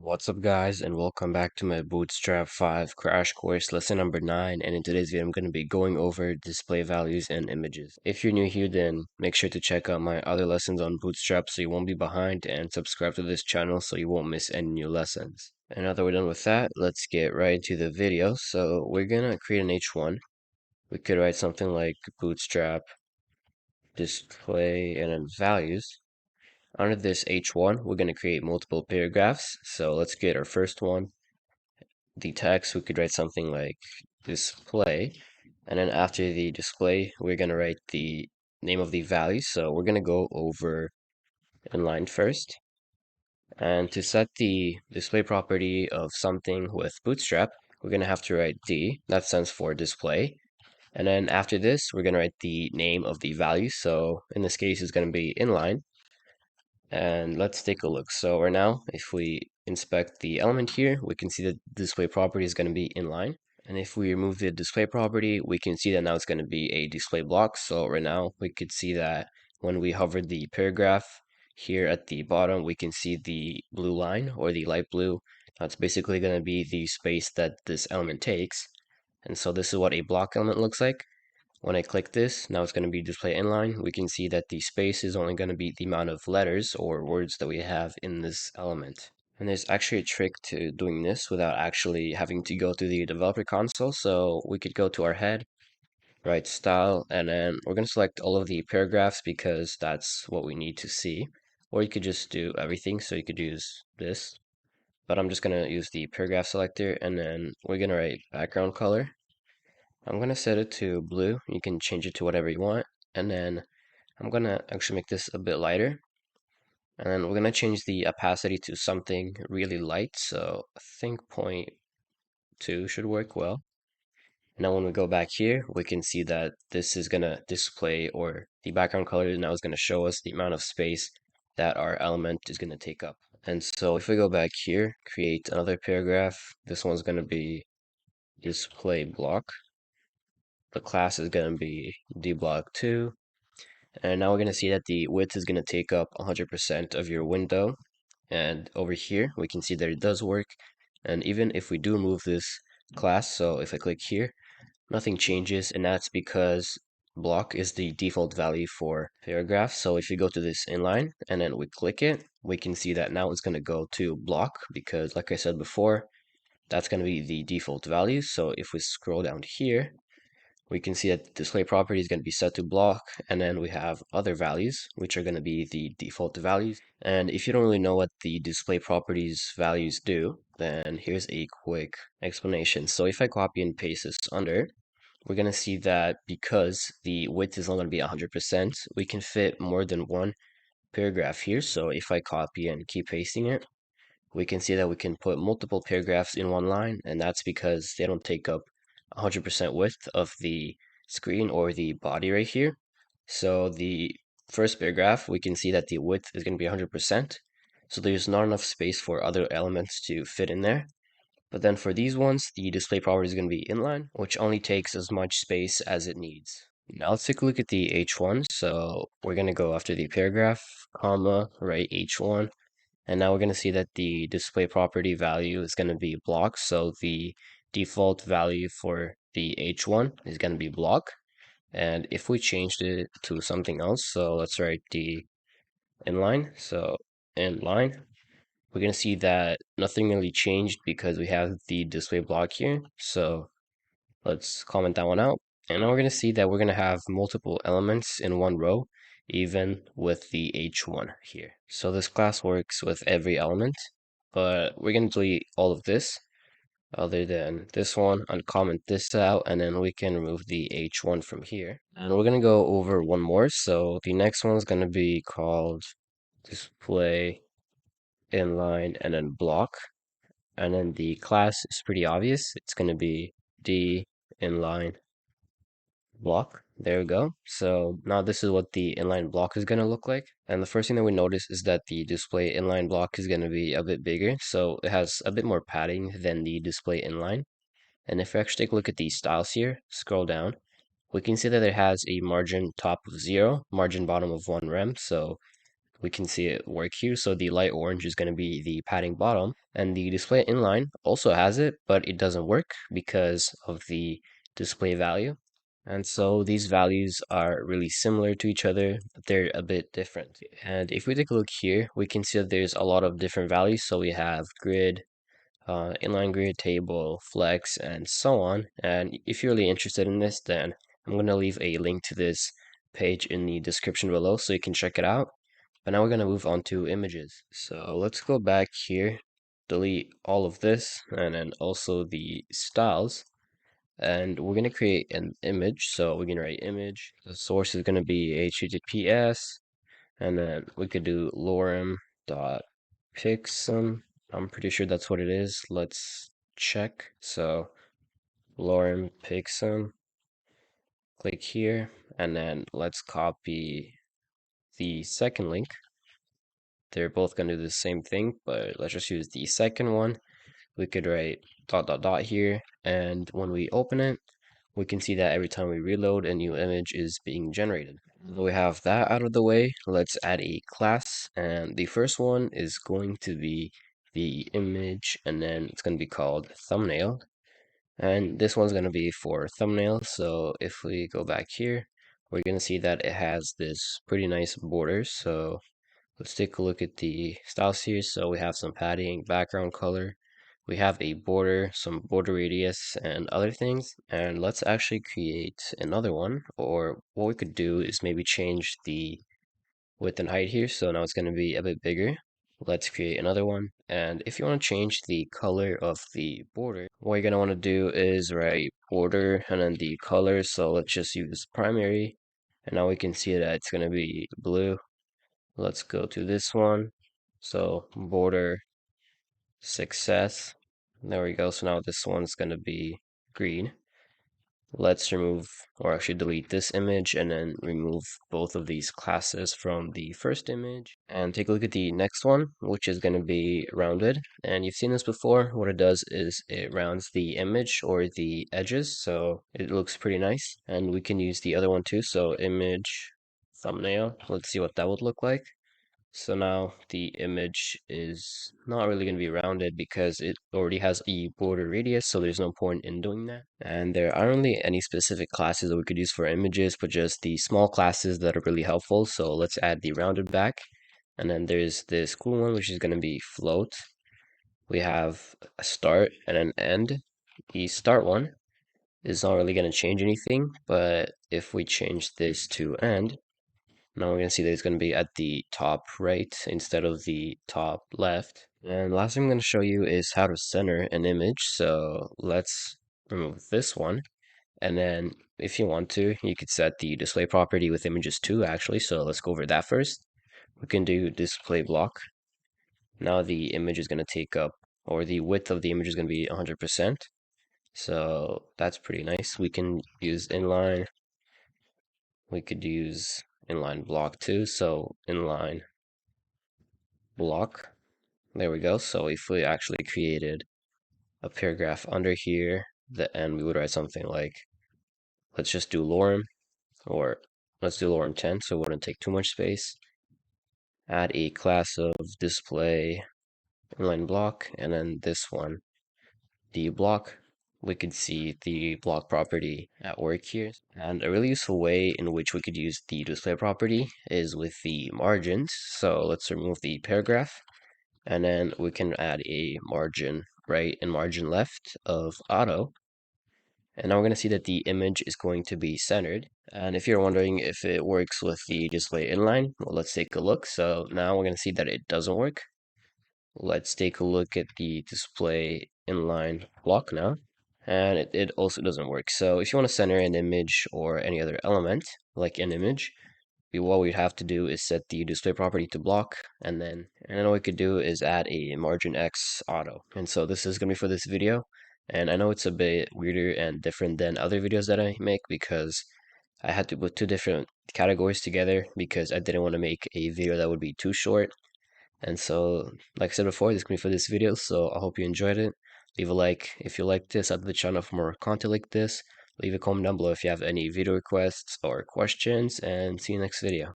What's up guys, and welcome back to my Bootstrap 5 crash course lesson number 9, and in today's video I'm going to be going over display values and images. If you're new here, then make sure to check out my other lessons on Bootstrap so you won't be behind, and subscribe to this channel so you won't miss any new lessons. And now that we're done with that, let's get right into the video. So we're going to create an H1. We could write something like Bootstrap display and then values. Under this H1, we're going to create multiple paragraphs. So let's get our first one. The text, we could write something like display. And then after the display, we're going to write the name of the value. So we're going to go over inline first. And to set the display property of something with Bootstrap, we're going to have to write D. That stands for display. And then after this, we're going to write the name of the value. So in this case, it's going to be inline. And let's take a look. So right now, if we inspect the element here, we can see that the display property is going to be inline. And if we remove the display property, we can see that now it's going to be a display block. So right now, we could see that when we hover the paragraph here at the bottom, we can see the blue line or the light blue. That's basically going to be the space that this element takes. And so this is what a block element looks like. When I click this, now it's going to be display inline. We can see that the space is only going to be the amount of letters or words that we have in this element. And there's actually a trick to doing this without actually having to go to the developer console. So we could go to our head, write style, and then we're going to select all of the paragraphs because that's what we need to see. Or you could just do everything. So you could use this, but I'm just going to use the paragraph selector, and then we're going to write background color. I'm going to set it to blue. You can change it to whatever you want. And then I'm going to actually make this a bit lighter. And then we're going to change the opacity to something really light. So I think 0.2 should work well. Now when we go back here, we can see that this is going to display, or the background color now is going to show us the amount of space that our element is going to take up. And so if we go back here, create another paragraph, this one's going to be display block. The class is going to be dblock2. And now we're going to see that the width is going to take up 100% of your window. And over here, we can see that it does work. And even if we do remove this class, so if I click here, nothing changes. And that's because block is the default value for paragraph. So if you go to this inline and then we click it, we can see that now it's going to go to block because, like I said before, that's going to be the default value. So if we scroll down here, we can see that the display property is going to be set to block, and then we have other values, which are going to be the default values. And if you don't really know what the display properties values do, then here's a quick explanation. So if I copy and paste this under, we're going to see that because the width is not going to be 100%, we can fit more than one paragraph here. So if I copy and keep pasting it, we can see that we can put multiple paragraphs in one line, and that's because they don't take up 100% width of the screen or the body right here. So the first paragraph, we can see that the width is going to be 100%. So there's not enough space for other elements to fit in there. But then for these ones, the display property is going to be inline, which only takes as much space as it needs. Now let's take a look at the H1. So we're going to go after the paragraph, comma, write H1. And now we're going to see that the display property value is going to be block. So the default value for the H1 is going to be block. And if we changed it to something else, so let's write the inline. So inline, we're going to see that nothing really changed because we have the display block here. So let's comment that one out. And now we're going to see that we're going to have multiple elements in one row, even with the H1 here. So this class works with every element, but we're going to delete all of this other than this one, uncomment this out, and then we can remove the H1 from here. And we're going to go over one more. So the next one is going to be called display inline and then block. And then the class is pretty obvious. It's going to be d-inline block. There we go. So now this is what the inline block is going to look like. And the first thing that we notice is that the display inline block is going to be a bit bigger. So it has a bit more padding than the display inline. And if we actually take a look at the styles here, scroll down, we can see that it has a margin top of 0, margin bottom of 1 rem. So we can see it work here. So the light orange is going to be the padding bottom, and the display inline also has it, but it doesn't work because of the display value. And so these values are really similar to each other, but they're a bit different. And if we take a look here, we can see that there's a lot of different values. So we have grid, inline grid, table, flex, and so on. And if you're really interested in this, then I'm going to leave a link to this page in the description below so you can check it out. But now we're going to move on to images. So let's go back here, delete all of this, and then also the styles. And we're going to create an image. So we're going to write image. The source is going to be HTTPS. And then we could do lorem.pixum. I'm pretty sure that's what it is. Let's check. So lorem pixum. Click here. And then let's copy the second link. They're both going to do the same thing, but let's just use the second one. We could write ... here. And when we open it, we can see that every time we reload, a new image is being generated. We have that out of the way. Let's add a class, and the first one is going to be the image, and then it's going to be called thumbnail. And this one's going to be for thumbnail. So if we go back here, we're going to see that it has this pretty nice border. So let's take a look at the styles here. So we have some padding, background color. We have a border, some border radius, and other things. And let's actually create another one. Or what we could do is maybe change the width and height here. So now it's going to be a bit bigger. Let's create another one. And if you want to change the color of the border, what you're going to want to do is write border and then the color. So let's just use primary. And now we can see that it's going to be blue. Let's go to this one. So border success. There we go. So now this one's going to be green. Let's remove, or actually delete this image and then remove both of these classes from the first image. And take a look at the next one, which is going to be rounded. And you've seen this before. What it does is it rounds the image or the edges, so it looks pretty nice. And we can use the other one too. So image thumbnail. Let's see what that would look like. So now the image is not really going to be rounded because it already has a border radius, so there's no point in doing that. And there aren't really any specific classes that we could use for images, but just the small classes that are really helpful. So let's add the rounded back. And then there's this cool one, which is going to be float. We have a start and an end. The start one is not really going to change anything, but if we change this to end, now we're going to see that it's going to be at the top right instead of the top left. And last thing I'm going to show you is how to center an image. So let's remove this one. And then if you want to, you could set the display property with images too, actually. So let's go over that first. We can do display block. Now the image is going to take up, or the width of the image is going to be 100%. So that's pretty nice. We can use inline. We could use inline-block too. So inline-block. There we go. So if we actually created a paragraph under here, the end, we would write something like, let's just do lorem, or let's do lorem 10, so it wouldn't take too much space. Add a class of display inline-block, and then this one, the block. We could see the block property at work here. And a really useful way in which we could use the display property is with the margins. So let's remove the paragraph, and then we can add a margin right and margin left of auto. And now we're going to see that the image is going to be centered. And if you're wondering if it works with the display inline, well, let's take a look. So now we're going to see that it doesn't work. Let's take a look at the display inline block now. And it also doesn't work. So if you want to center an image or any other element, like an image, what we'd have to do is set the display property to block, and then what we could do is add a margin X auto. And so this is going to be for this video. And I know it's a bit weirder and different than other videos that I make because I had to put two different categories together because I didn't want to make a video that would be too short. And so, like I said before, this is going to be for this video, so I hope you enjoyed it. Leave a like if you liked this, add to the channel for more content like this. Leave a comment down below if you have any video requests or questions, and see you next video.